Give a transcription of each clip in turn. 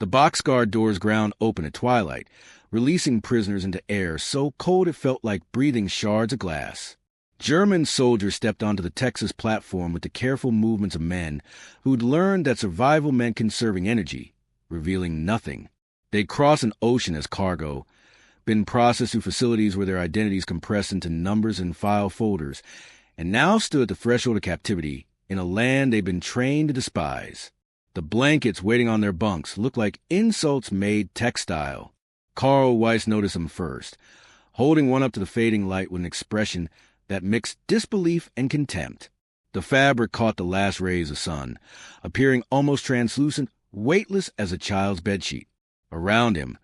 The boxcar doors ground open at twilight, releasing prisoners into air so cold it felt like breathing shards of glass. German soldiers stepped onto the Texas platform with the careful movements of men who'd learned that survival meant conserving energy, revealing nothing. They'd crossed an ocean as cargo, been processed through facilities where their identities compressed into numbers and file folders, and now stood at the threshold of captivity in a land they'd been trained to despise. The blankets waiting on their bunks looked like insults made textile. Carl Weiss noticed them first, holding one up to the fading light with an expression that mixed disbelief and contempt. The fabric caught the last rays of sun, appearing almost translucent, weightless as a child's bedsheet. Around him,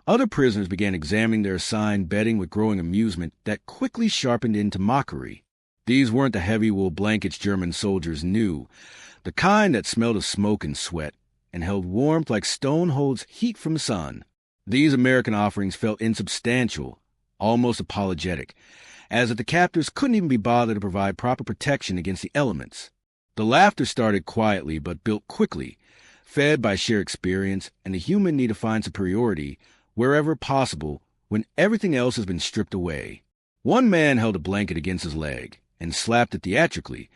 other prisoners began examining their assigned bedding with growing amusement that quickly sharpened into mockery. These weren't the heavy wool blankets German soldiers knew, the kind that smelled of smoke and sweat, and held warmth like stone holds heat from sun. These American offerings felt insubstantial, almost apologetic, as if the captors couldn't even be bothered to provide proper protection against the elements. The laughter started quietly but built quickly, fed by shared experience and the human need to find superiority wherever possible when everything else has been stripped away. One man held a blanket against his leg and slapped it theatrically,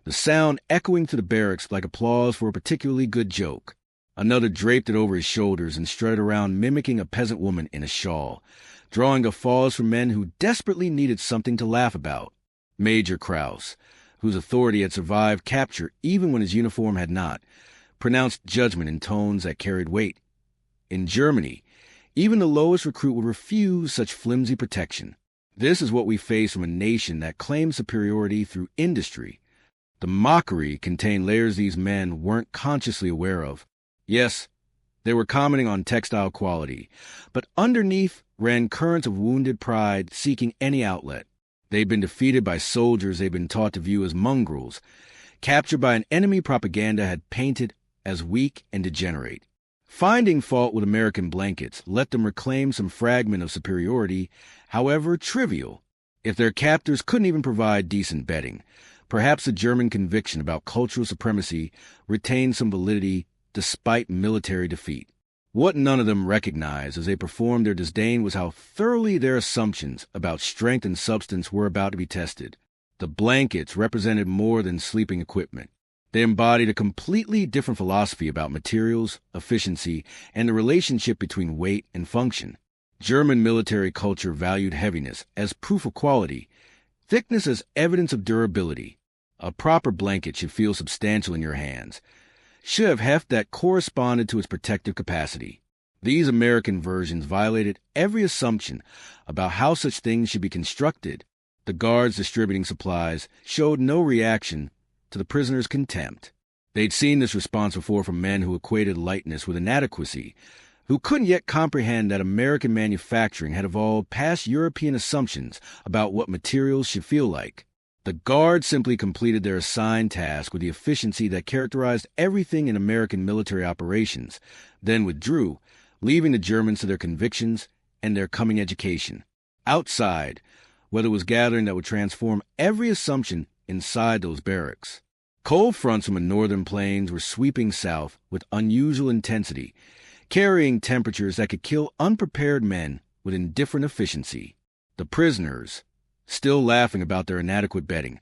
the sound echoing through the barracks like applause for a particularly good joke. Another draped it over his shoulders and strutted around mimicking a peasant woman in a shawl, drawing guffaws from men who desperately needed something to laugh about. Major Krause, whose authority had survived capture even when his uniform had not, pronounced judgment in tones that carried weight. In Germany, even the lowest recruit would refuse such flimsy protection. This is what we face from a nation that claims superiority through industry. The mockery contained layers these men weren't consciously aware of. Yes, they were commenting on textile quality, but underneath ran currents of wounded pride seeking any outlet. They'd been defeated by soldiers they'd been taught to view as mongrels, captured by an enemy propaganda had painted as weak and degenerate. Finding fault with American blankets let them reclaim some fragment of superiority, however trivial. If their captors couldn't even provide decent bedding, perhaps the German conviction about cultural supremacy retained some validity despite military defeat. What none of them recognized as they performed their disdain was how thoroughly their assumptions about strength and substance were about to be tested. The blankets represented more than sleeping equipment. They embodied a completely different philosophy about materials, efficiency, and the relationship between weight and function. German military culture valued heaviness as proof of quality, thickness as evidence of durability. A proper blanket should feel substantial in your hands, should have heft that corresponded to its protective capacity. These American versions violated every assumption about how such things should be constructed. The guards distributing supplies showed no reaction to the prisoners' contempt. They'd seen this response before from men who equated lightness with inadequacy, who couldn't yet comprehend that American manufacturing had evolved past European assumptions about what materials should feel like. The guards simply completed their assigned task with the efficiency that characterized everything in American military operations, then withdrew, leaving the Germans to their convictions and their coming education. Outside, weather was gathering that would transform every assumption inside those barracks. Cold fronts from the northern plains were sweeping south with unusual intensity, carrying temperatures that could kill unprepared men with indifferent efficiency. The prisoners, still laughing about their inadequate bedding,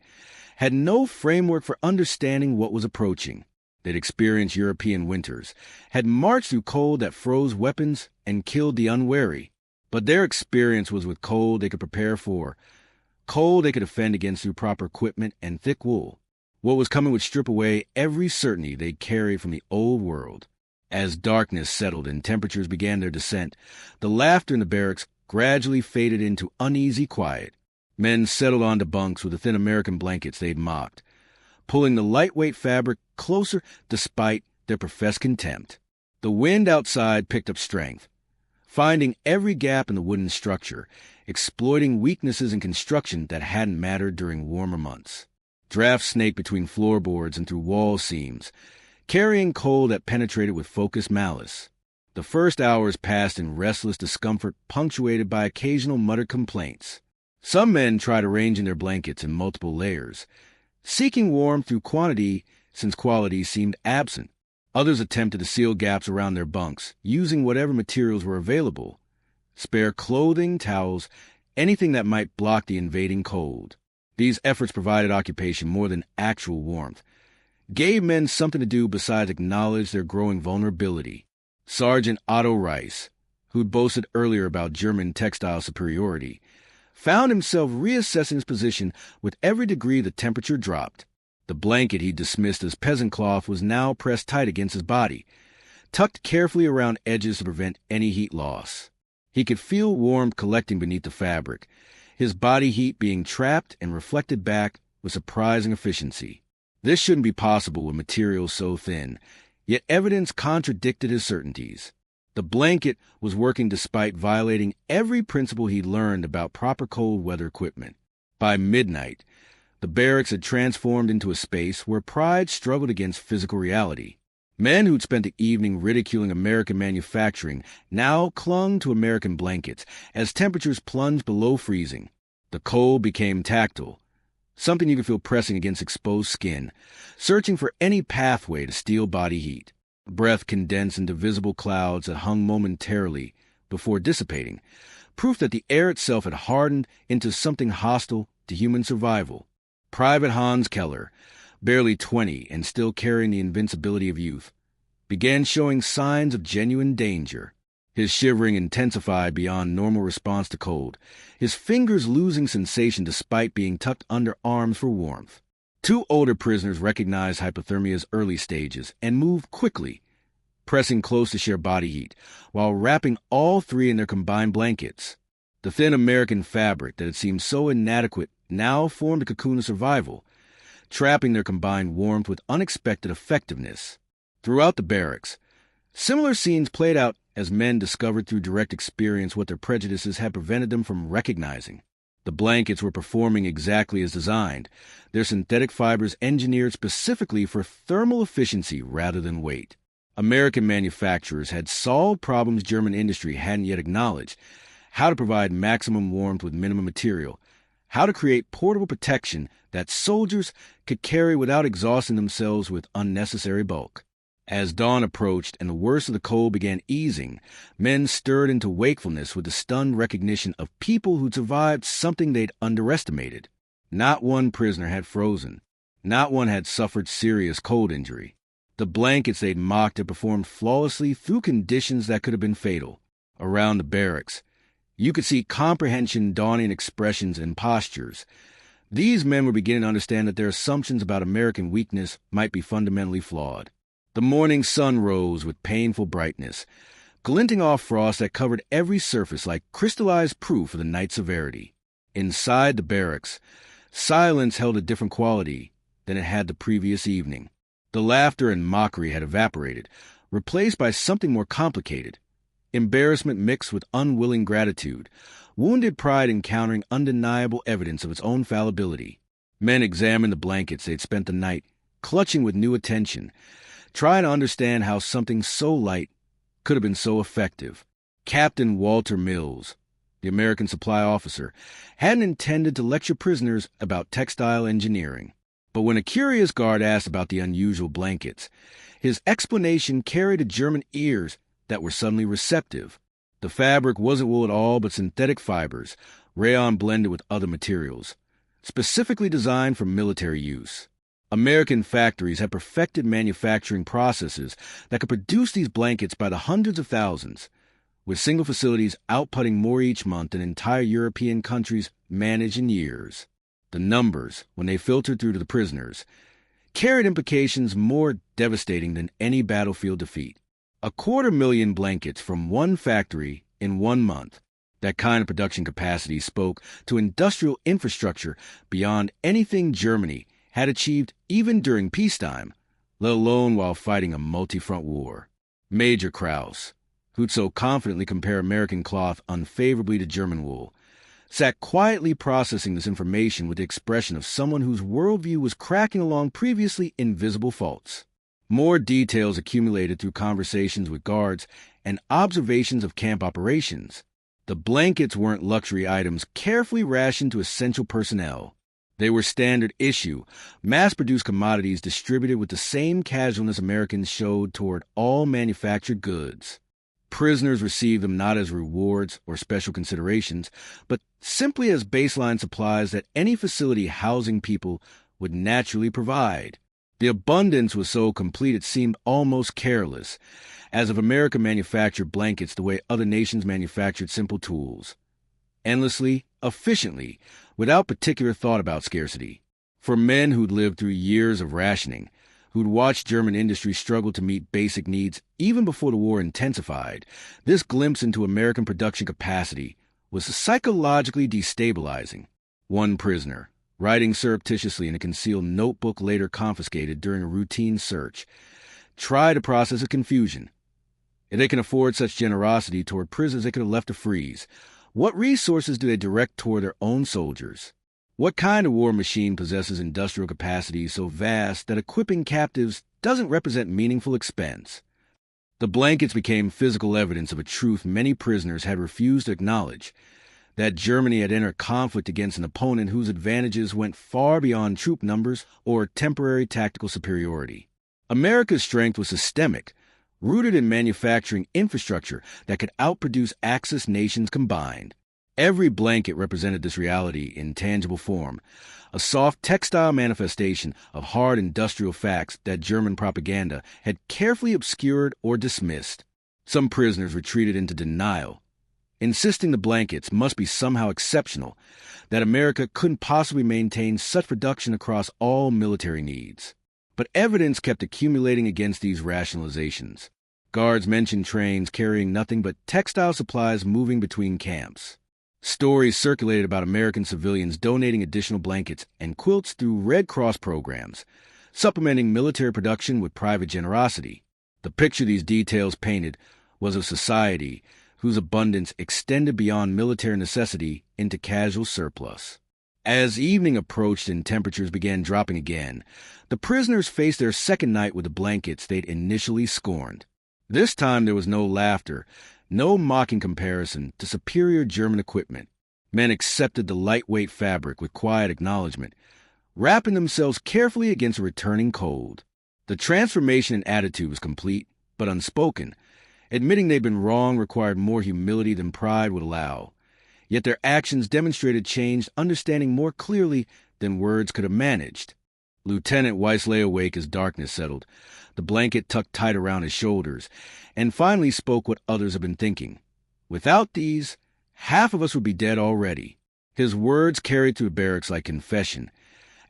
had no framework for understanding what was approaching. They'd experienced European winters, had marched through cold that froze weapons and killed the unwary. But their experience was with cold they could prepare for, cold they could defend against through proper equipment and thick wool. What was coming would strip away every certainty they'd carried from the old world. As darkness settled and temperatures began their descent, the laughter in the barracks gradually faded into uneasy quiet. Men settled onto bunks with the thin American blankets they'd mocked, pulling the lightweight fabric closer despite their professed contempt. The wind outside picked up strength, finding every gap in the wooden structure, exploiting weaknesses in construction that hadn't mattered during warmer months. Drafts snaked between floorboards and through wall seams, carrying cold that penetrated with focused malice. The first hours passed in restless discomfort punctuated by occasional muttered complaints. Some men tried arranging their blankets in multiple layers, seeking warmth through quantity since quality seemed absent. Others attempted to seal gaps around their bunks, using whatever materials were available. Spare clothing, towels, anything that might block the invading cold. These efforts provided occupation more than actual warmth. Gave men something to do besides acknowledge their growing vulnerability. Sergeant Otto Rice, who'd boasted earlier about German textile superiority, found himself reassessing his position with every degree the temperature dropped. The blanket he dismissed as peasant cloth was now pressed tight against his body, tucked carefully around edges to prevent any heat loss. He could feel warmth collecting beneath the fabric, his body heat being trapped and reflected back with surprising efficiency. This shouldn't be possible with materials so thin, yet evidence contradicted his certainties. The blanket was working despite violating every principle he'd learned about proper cold weather equipment. By midnight, the barracks had transformed into a space where pride struggled against physical reality. Men who'd spent the evening ridiculing American manufacturing now clung to American blankets as temperatures plunged below freezing. The cold became tactile, something you could feel pressing against exposed skin, searching for any pathway to steal body heat. Breath condensed into visible clouds that hung momentarily before dissipating, proof that the air itself had hardened into something hostile to human survival. Private Hans Keller, barely 20 and still carrying the invincibility of youth, began showing signs of genuine danger. His shivering intensified beyond normal response to cold, his fingers losing sensation despite being tucked under arms for warmth. Two older prisoners recognized hypothermia's early stages and moved quickly, pressing close to share body heat, while wrapping all three in their combined blankets. The thin American fabric that had seemed so inadequate now formed a cocoon of survival, trapping their combined warmth with unexpected effectiveness. Throughout the barracks, similar scenes played out as men discovered through direct experience what their prejudices had prevented them from recognizing. The blankets were performing exactly as designed, their synthetic fibers engineered specifically for thermal efficiency rather than weight. American manufacturers had solved problems German industry hadn't yet acknowledged: how to provide maximum warmth with minimum material, how to create portable protection that soldiers could carry without exhausting themselves with unnecessary bulk. As dawn approached and the worst of the cold began easing, men stirred into wakefulness with the stunned recognition of people who'd survived something they'd underestimated. Not one prisoner had frozen. Not one had suffered serious cold injury. The blankets they'd mocked had performed flawlessly through conditions that could have been fatal. Around the barracks, you could see comprehension dawning expressions and postures. These men were beginning to understand that their assumptions about American weakness might be fundamentally flawed. The morning sun rose with painful brightness, glinting off frost that covered every surface like crystallized proof of the night's severity. Inside the barracks, silence held a different quality than it had the previous evening. The laughter and mockery had evaporated, replaced by something more complicated. Embarrassment mixed with unwilling gratitude, wounded pride encountering undeniable evidence of its own fallibility. Men examined the blankets they'd spent the night, clutching with new attention, trying to understand how something so light could have been so effective. Captain Walter Mills, the American supply officer, hadn't intended to lecture prisoners about textile engineering. But when a curious guard asked about the unusual blankets, his explanation carried to German ears that were suddenly receptive. The fabric wasn't wool at all but synthetic fibers, rayon blended with other materials, specifically designed for military use. American factories had perfected manufacturing processes that could produce these blankets by the hundreds of thousands, with single facilities outputting more each month than entire European countries managed in years. The numbers, when they filtered through to the prisoners, carried implications more devastating than any battlefield defeat. 250,000 blankets from one factory in 1 month. That kind of production capacity spoke to industrial infrastructure beyond anything Germany had achieved even during peacetime, let alone while fighting a multi-front war. Major Krause, who'd so confidently compare American cloth unfavorably to German wool, sat quietly processing this information with the expression of someone whose worldview was cracking along previously invisible faults. More details accumulated through conversations with guards and observations of camp operations. The blankets weren't luxury items carefully rationed to essential personnel. They were standard issue, mass-produced commodities distributed with the same casualness Americans showed toward all manufactured goods. Prisoners received them not as rewards or special considerations, but simply as baseline supplies that any facility housing people would naturally provide. The abundance was so complete it seemed almost careless, as if America manufactured blankets the way other nations manufactured simple tools. Endlessly, efficiently, without particular thought about scarcity. For men who'd lived through years of rationing, who'd watched German industry struggle to meet basic needs even before the war intensified, this glimpse into American production capacity was psychologically destabilizing. One prisoner, writing surreptitiously in a concealed notebook later confiscated during a routine search, tried to process his confusion. If they can afford such generosity toward prisoners they could have left to freeze, what resources do they direct toward their own soldiers? What kind of war machine possesses industrial capacity so vast that equipping captives doesn't represent meaningful expense? The blankets became physical evidence of a truth many prisoners had refused to acknowledge, that Germany had entered conflict against an opponent whose advantages went far beyond troop numbers or temporary tactical superiority. America's strength was systemic, rooted in manufacturing infrastructure that could outproduce Axis nations combined. Every blanket represented this reality in tangible form, a soft textile manifestation of hard industrial facts that German propaganda had carefully obscured or dismissed. Some prisoners retreated into denial, insisting the blankets must be somehow exceptional, that America couldn't possibly maintain such production across all military needs. But evidence kept accumulating against these rationalizations. Guards mentioned trains carrying nothing but textile supplies moving between camps. Stories circulated about American civilians donating additional blankets and quilts through Red Cross programs, supplementing military production with private generosity. The picture these details painted was of society whose abundance extended beyond military necessity into casual surplus. As evening approached and temperatures began dropping again, the prisoners faced their second night with the blankets they'd initially scorned. This time there was no laughter, no mocking comparison to superior German equipment. Men accepted the lightweight fabric with quiet acknowledgement, wrapping themselves carefully against a returning cold. The transformation in attitude was complete, but unspoken. Admitting they'd been wrong required more humility than pride would allow. Yet their actions demonstrated changed understanding more clearly than words could have managed. Lieutenant Weiss lay awake as darkness settled, the blanket tucked tight around his shoulders, and finally spoke what others had been thinking. Without these, half of us would be dead already. His words carried through barracks like confession,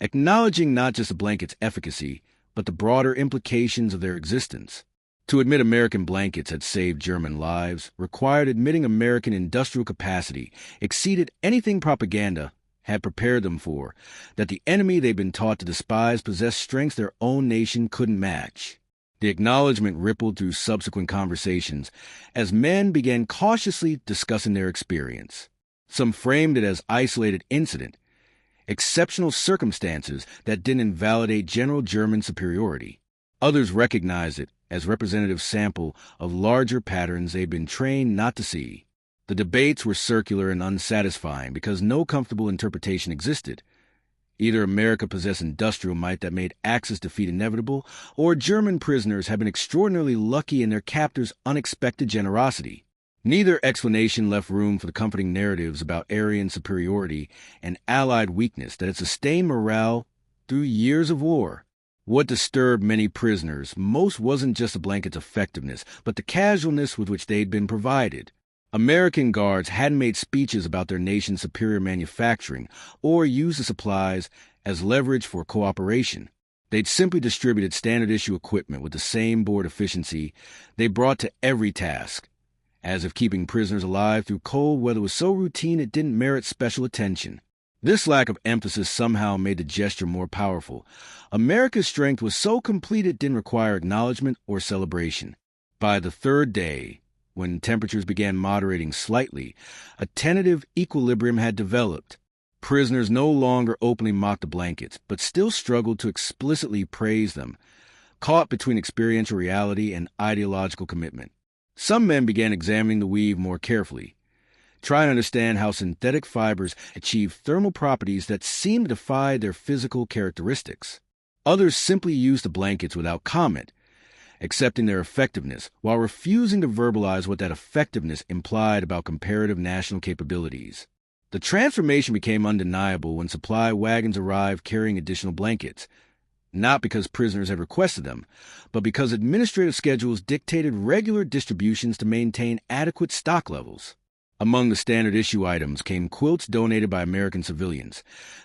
acknowledging not just the blanket's efficacy, but the broader implications of their existence. To admit American blankets had saved German lives required admitting American industrial capacity exceeded anything propaganda had prepared them for, that the enemy they'd been taught to despise possessed strengths their own nation couldn't match. The acknowledgement rippled through subsequent conversations as men began cautiously discussing their experience. Some framed it as isolated incident, exceptional circumstances that didn't invalidate general German superiority. Others recognized it as representative sample of larger patterns they'd been trained not to see. The debates were circular and unsatisfying because no comfortable interpretation existed. Either America possessed industrial might that made Axis defeat inevitable, or German prisoners had been extraordinarily lucky in their captors' unexpected generosity. Neither explanation left room for the comforting narratives about Aryan superiority and Allied weakness that had sustained morale through years of war. What disturbed many prisoners most wasn't just the blanket's effectiveness, but the casualness with which they'd been provided. American guards hadn't made speeches about their nation's superior manufacturing or used the supplies as leverage for cooperation. They'd simply distributed standard-issue equipment with the same board efficiency they brought to every task, as if keeping prisoners alive through cold weather was so routine it didn't merit special attention. This lack of emphasis somehow made the gesture more powerful. America's strength was so complete it didn't require acknowledgement or celebration. By the third day, when temperatures began moderating slightly, a tentative equilibrium had developed. Prisoners no longer openly mocked the blankets, but still struggled to explicitly praise them, caught between experiential reality and ideological commitment. Some men began examining the weave more carefully, trying to understand how synthetic fibers achieve thermal properties that seem to defy their physical characteristics. Others simply used the blankets without comment, accepting their effectiveness while refusing to verbalize what that effectiveness implied about comparative national capabilities. The transformation became undeniable when supply wagons arrived carrying additional blankets, not because prisoners had requested them, but because administrative schedules dictated regular distributions to maintain adequate stock levels. Among the standard issue items came quilts donated by American civilians,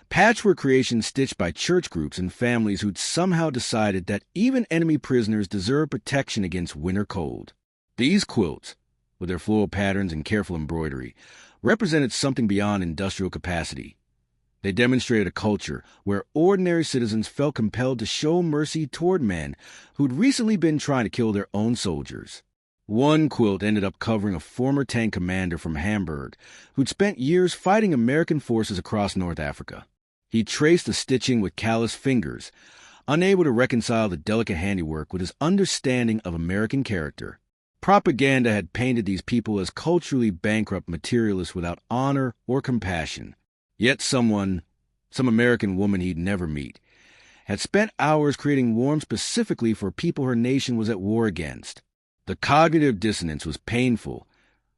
patchwork creations stitched by church groups and families who'd somehow decided that even enemy prisoners deserved protection against winter cold. These quilts, with their floral patterns and careful embroidery, represented something beyond industrial capacity. They demonstrated a culture where ordinary citizens felt compelled to show mercy toward men who'd recently been trying to kill their own soldiers. One quilt ended up covering a former tank commander from Hamburg who'd spent years fighting American forces across North Africa. He traced the stitching with calloused fingers, unable to reconcile the delicate handiwork with his understanding of American character. Propaganda had painted these people as culturally bankrupt materialists without honor or compassion. Yet some American woman he'd never meet, had spent hours creating warmth specifically for people her nation was at war against. The cognitive dissonance was painful,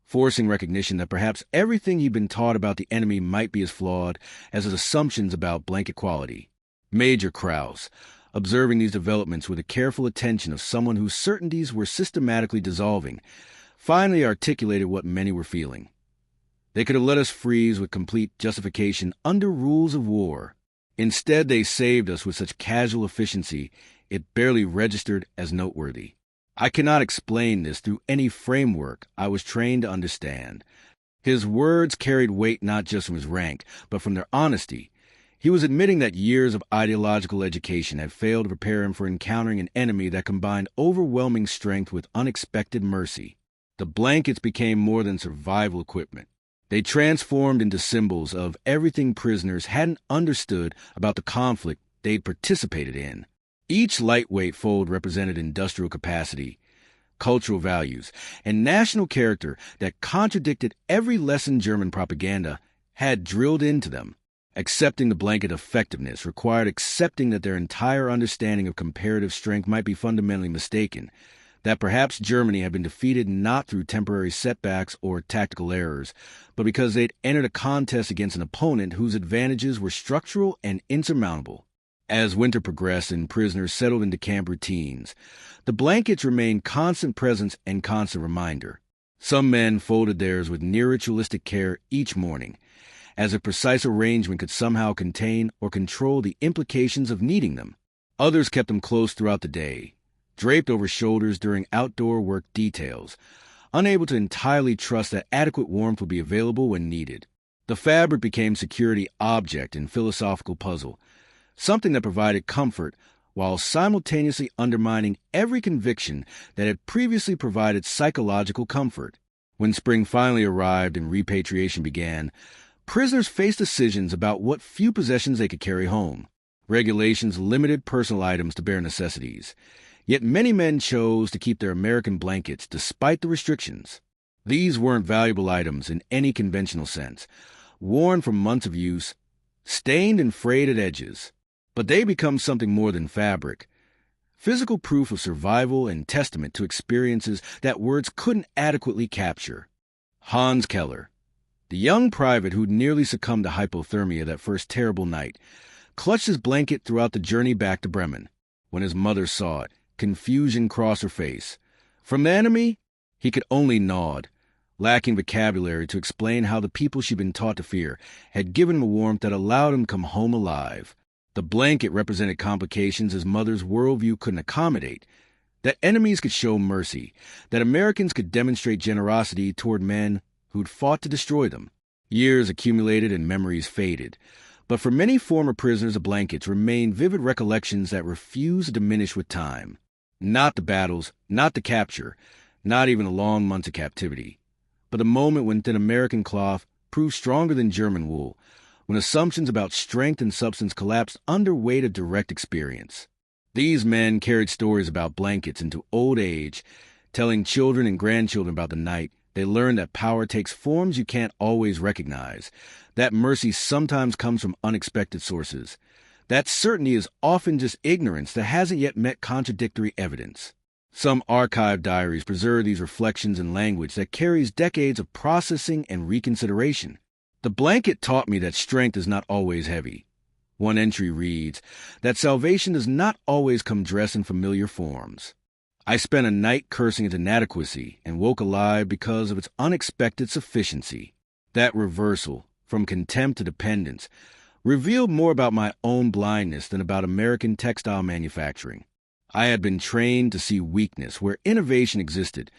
forcing recognition that perhaps everything he'd been taught about the enemy might be as flawed as his assumptions about blanket quality. Major Krause, observing these developments with the careful attention of someone whose certainties were systematically dissolving, finally articulated what many were feeling. They could have let us freeze with complete justification under rules of war. Instead, they saved us with such casual efficiency, it barely registered as noteworthy. I cannot explain this through any framework I was trained to understand. His words carried weight not just from his rank, but from their honesty. He was admitting that years of ideological education had failed to prepare him for encountering an enemy that combined overwhelming strength with unexpected mercy. The blankets became more than survival equipment. They transformed into symbols of everything prisoners hadn't understood about the conflict they'd participated in. Each lightweight fold represented industrial capacity, cultural values, and national character that contradicted every lesson German propaganda had drilled into them. Accepting the blanket effectiveness required accepting that their entire understanding of comparative strength might be fundamentally mistaken, that perhaps Germany had been defeated not through temporary setbacks or tactical errors, but because they'd entered a contest against an opponent whose advantages were structural and insurmountable. As winter progressed and prisoners settled into camp routines, the blankets remained constant presence and constant reminder. Some men folded theirs with near ritualistic care each morning, as if precise arrangement could somehow contain or control the implications of needing them. Others kept them close throughout the day, draped over shoulders during outdoor work details, unable to entirely trust that adequate warmth would be available when needed. The fabric became security object and philosophical puzzle, something that provided comfort while simultaneously undermining every conviction that had previously provided psychological comfort. When spring finally arrived and repatriation began, prisoners faced decisions about what few possessions they could carry home. Regulations limited personal items to bare necessities, yet many men chose to keep their American blankets despite the restrictions. These weren't valuable items in any conventional sense, worn from months of use, stained and frayed at edges. But they become something more than fabric, physical proof of survival and testament to experiences that words couldn't adequately capture. Hans Keller, the young private who'd nearly succumbed to hypothermia that first terrible night, clutched his blanket throughout the journey back to Bremen. When his mother saw it, confusion crossed her face. From the enemy, he could only nod, lacking vocabulary to explain how the people she'd been taught to fear had given him a warmth that allowed him to come home alive. The blanket represented complications his mother's worldview couldn't accommodate, that enemies could show mercy, that Americans could demonstrate generosity toward men who'd fought to destroy them. Years accumulated and memories faded, but for many former prisoners the blankets remained vivid recollections that refused to diminish with time. Not the battles, not the capture, not even the long months of captivity, but the moment when thin American cloth proved stronger than German wool, when assumptions about strength and substance collapsed under weight of direct experience. These men carried stories about blankets into old age, telling children and grandchildren about the night They learned that power takes forms you can't always recognize, that mercy sometimes comes from unexpected sources, that certainty is often just ignorance that hasn't yet met contradictory evidence. Some archived diaries preserve these reflections in language that carries decades of processing and reconsideration. The blanket taught me that strength is not always heavy. One entry reads that salvation does not always come dressed in familiar forms. I spent a night cursing its inadequacy and woke alive because of its unexpected sufficiency. That reversal, from contempt to dependence, revealed more about my own blindness than about American textile manufacturing. I had been trained to see weakness where innovation existed,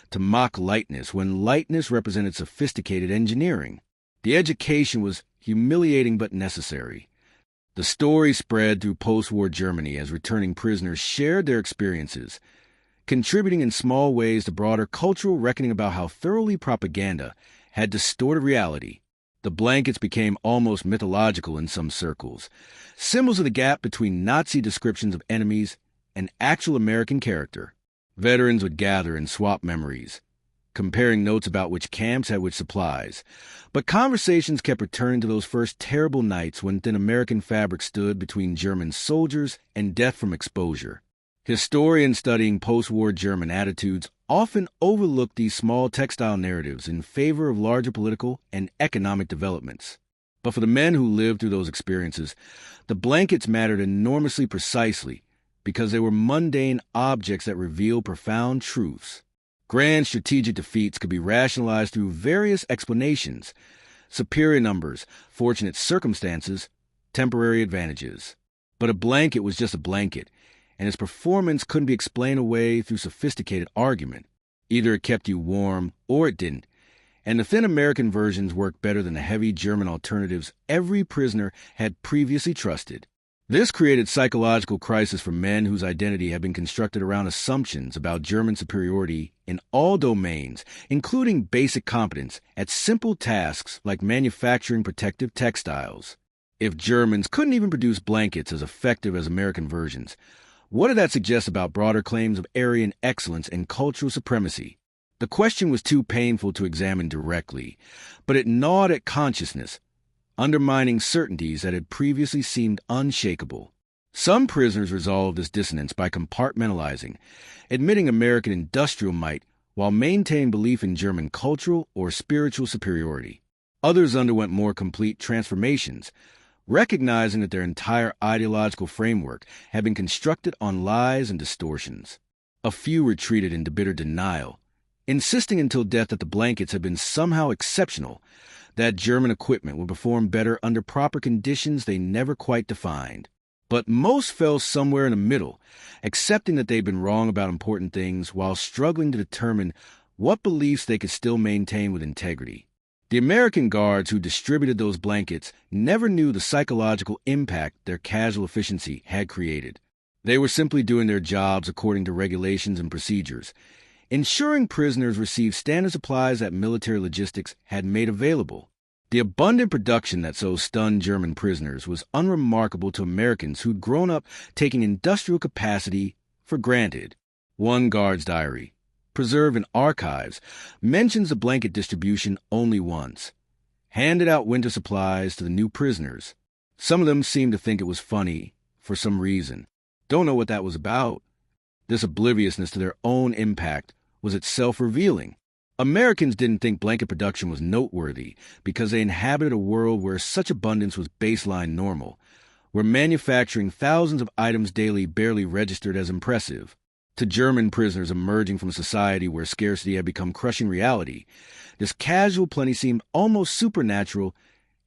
to mock lightness when lightness represented sophisticated engineering. The education was humiliating but necessary. The story spread through post-war Germany as returning prisoners shared their experiences, contributing in small ways to broader cultural reckoning about how thoroughly propaganda had distorted reality. The blankets became almost mythological in some circles, symbols of the gap between Nazi descriptions of enemies and actual American character. Veterans would gather and swap memories, comparing notes about which camps had which supplies. But conversations kept returning to those first terrible nights when thin American fabric stood between German soldiers and death from exposure. Historians studying post-war German attitudes often overlook these small textile narratives in favor of larger political and economic developments. But for the men who lived through those experiences, the blankets mattered enormously precisely because they were mundane objects that revealed profound truths. Grand strategic defeats could be rationalized through various explanations: superior numbers, fortunate circumstances, temporary advantages. But a blanket was just a blanket, and its performance couldn't be explained away through sophisticated argument. Either it kept you warm or it didn't, and the thin American versions worked better than the heavy German alternatives every prisoner had previously trusted. This created psychological crisis for men whose identity had been constructed around assumptions about German superiority in all domains, including basic competence at simple tasks like manufacturing protective textiles. If Germans couldn't even produce blankets as effective as American versions, what did that suggest about broader claims of Aryan excellence and cultural supremacy? The question was too painful to examine directly, but it gnawed at consciousness, undermining certainties that had previously seemed unshakable. Some prisoners resolved this dissonance by compartmentalizing, admitting American industrial might while maintaining belief in German cultural or spiritual superiority. Others underwent more complete transformations, recognizing that their entire ideological framework had been constructed on lies and distortions. A few retreated into bitter denial, insisting until death that the blankets had been somehow exceptional, that German equipment would perform better under proper conditions they never quite defined. But most fell somewhere in the middle, accepting that they'd been wrong about important things while struggling to determine what beliefs they could still maintain with integrity. The American guards who distributed those blankets never knew the psychological impact their casual efficiency had created. They were simply doing their jobs according to regulations and procedures, ensuring prisoners received standard supplies that military logistics had made available. The abundant production that so stunned German prisoners was unremarkable to Americans who'd grown up taking industrial capacity for granted. One guard's diary, preserved in archives, mentions the blanket distribution only once. Handed out winter supplies to the new prisoners. Some of them seemed to think it was funny, for some reason. Don't know what that was about. This obliviousness to their own impact was itself revealing. Americans didn't think blanket production was noteworthy because they inhabited a world where such abundance was baseline normal, where manufacturing thousands of items daily barely registered as impressive. To German prisoners emerging from a society where scarcity had become crushing reality, this casual plenty seemed almost supernatural,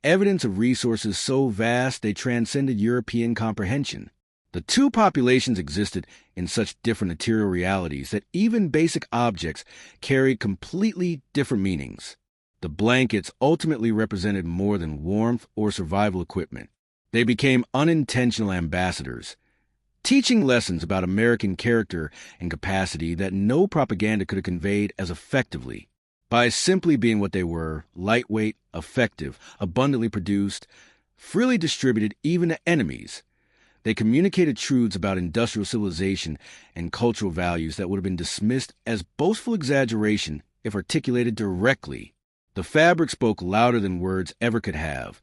evidence of resources so vast they transcended European comprehension. The two populations existed in such different material realities that even basic objects carried completely different meanings. The blankets ultimately represented more than warmth or survival equipment. They became unintentional ambassadors, teaching lessons about American character and capacity that no propaganda could have conveyed as effectively. By simply being what they were, lightweight, effective, abundantly produced, freely distributed even to enemies, they communicated truths about industrial civilization and cultural values that would have been dismissed as boastful exaggeration if articulated directly. The fabric spoke louder than words ever could have,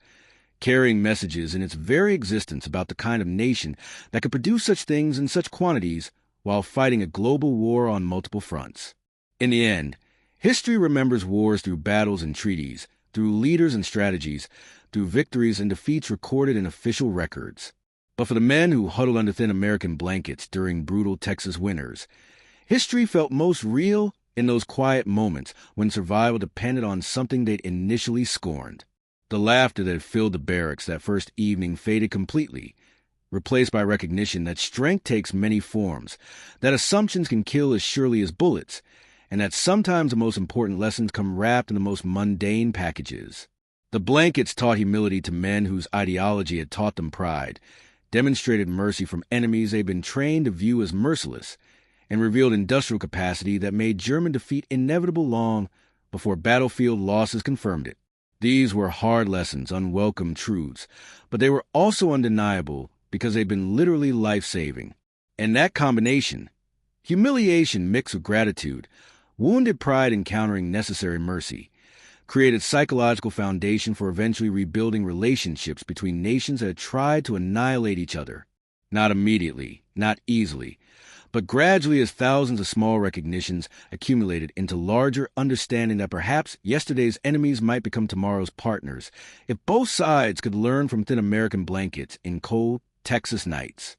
carrying messages in its very existence about the kind of nation that could produce such things in such quantities while fighting a global war on multiple fronts. In the end, history remembers wars through battles and treaties, through leaders and strategies, through victories and defeats recorded in official records. But for the men who huddled under thin American blankets during brutal Texas winters, history felt most real in those quiet moments when survival depended on something they'd initially scorned. The laughter that had filled the barracks that first evening faded completely, replaced by recognition that strength takes many forms, that assumptions can kill as surely as bullets, and that sometimes the most important lessons come wrapped in the most mundane packages. The blankets taught humility to men whose ideology had taught them pride, demonstrated mercy from enemies they'd been trained to view as merciless, and revealed industrial capacity that made German defeat inevitable long before battlefield losses confirmed it. These were hard lessons, unwelcome truths, but they were also undeniable because they'd been literally life-saving. And that combination, humiliation mixed with gratitude, wounded pride encountering necessary mercy, created psychological foundation for eventually rebuilding relationships between nations that had tried to annihilate each other. Not immediately, not easily, but gradually as thousands of small recognitions accumulated into larger understanding that perhaps yesterday's enemies might become tomorrow's partners if both sides could learn from thin American blankets in cold Texas nights.